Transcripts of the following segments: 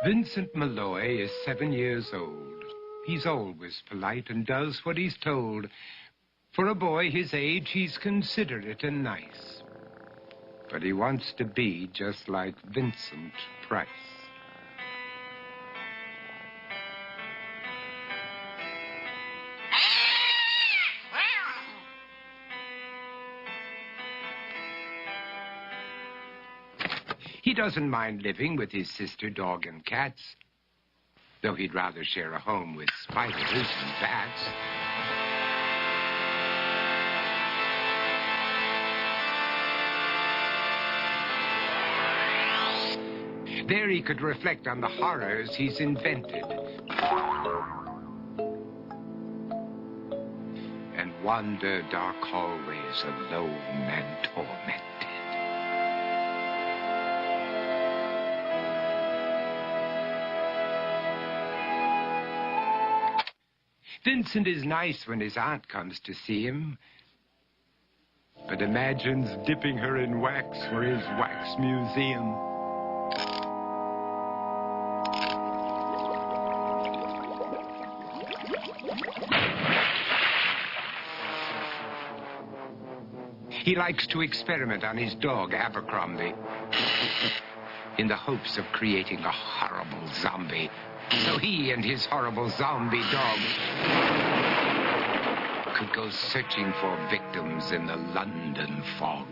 Vincent Malloy is 7 years old. He's always polite and does what he's told. For a boy his age, he's considerate and nice. But he wants to be just like Vincent Price. He doesn't mind living with his sister, dog, and cats, though he'd rather share a home with spiders and bats. There he could reflect on the horrors he's invented and wander dark hallways alone and tormented. Vincent is nice when his aunt comes to see him, but imagines dipping her in wax for his wax museum. He likes to experiment on his dog, Abercrombie, in the hopes of creating a horrible zombie, so he and his horrible zombie dog could go searching for victims in the London fog.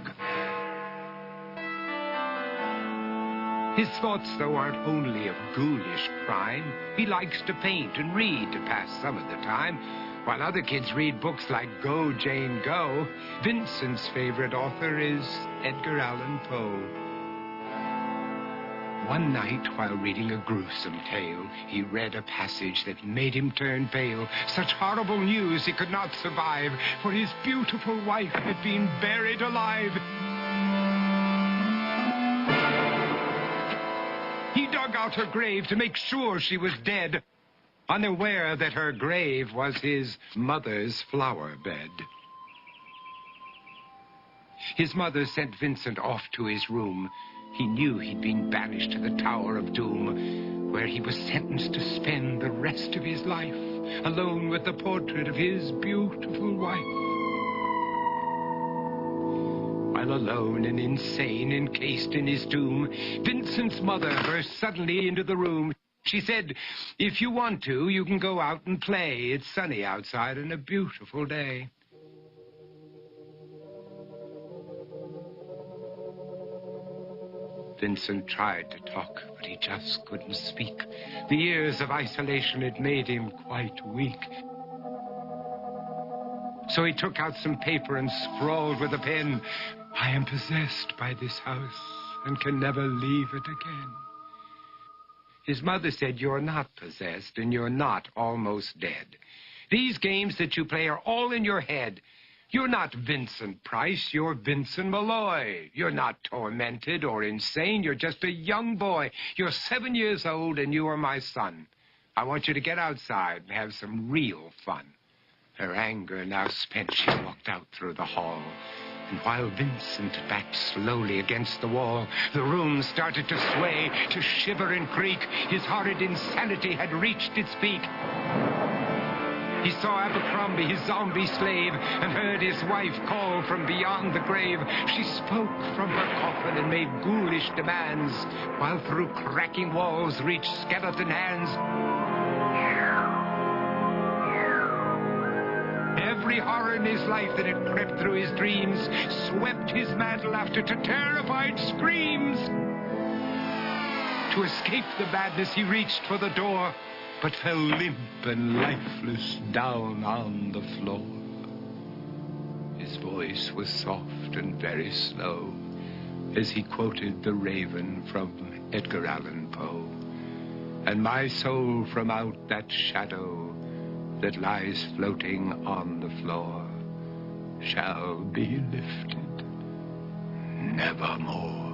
His thoughts, though, aren't only of ghoulish crime. He likes to paint and read to pass some of the time. While other kids read books like Go, Jane, Go, Vincent's favorite author is Edgar Allan Poe. One night, while reading a gruesome tale, he read a passage that made him turn pale. Such horrible news he could not survive, for his beautiful wife had been buried alive. He dug out her grave to make sure she was dead, unaware that her grave was his mother's flower bed. His mother sent Vincent off to his room. He knew he'd been banished to the Tower of Doom, where he was sentenced to spend the rest of his life alone with the portrait of his beautiful wife. While alone and insane, encased in his tomb, Vincent's mother burst suddenly into the room. She said, "If you want to, you can go out and play. It's sunny outside and a beautiful day." Vincent tried to talk, but he just couldn't speak. The years of isolation had made him quite weak. So he took out some paper and scrawled with a pen, "I am possessed by this house and can never leave it again." His mother said, "You're not possessed and you're not almost dead. These games that you play are all in your head. You're not Vincent Price, you're Vincent Malloy. You're not tormented or insane, you're just a young boy. You're 7 years old and you are my son. I want you to get outside and have some real fun." Her anger now spent, she walked out through the hall. And while Vincent backed slowly against the wall, the room started to sway, to shiver and creak. His horrid insanity had reached its peak. He saw Abercrombie, his zombie slave, and heard his wife call from beyond the grave. She spoke from her coffin and made ghoulish demands, while through cracking walls reached skeleton hands. Every horror in his life that had crept through his dreams swept his mad laughter to terrified screams. To escape the madness, he reached for the door, but fell limp and lifeless down on the floor. His voice was soft and very slow as he quoted The Raven from Edgar Allan Poe. "And my soul from out that shadow that lies floating on the floor shall be lifted nevermore."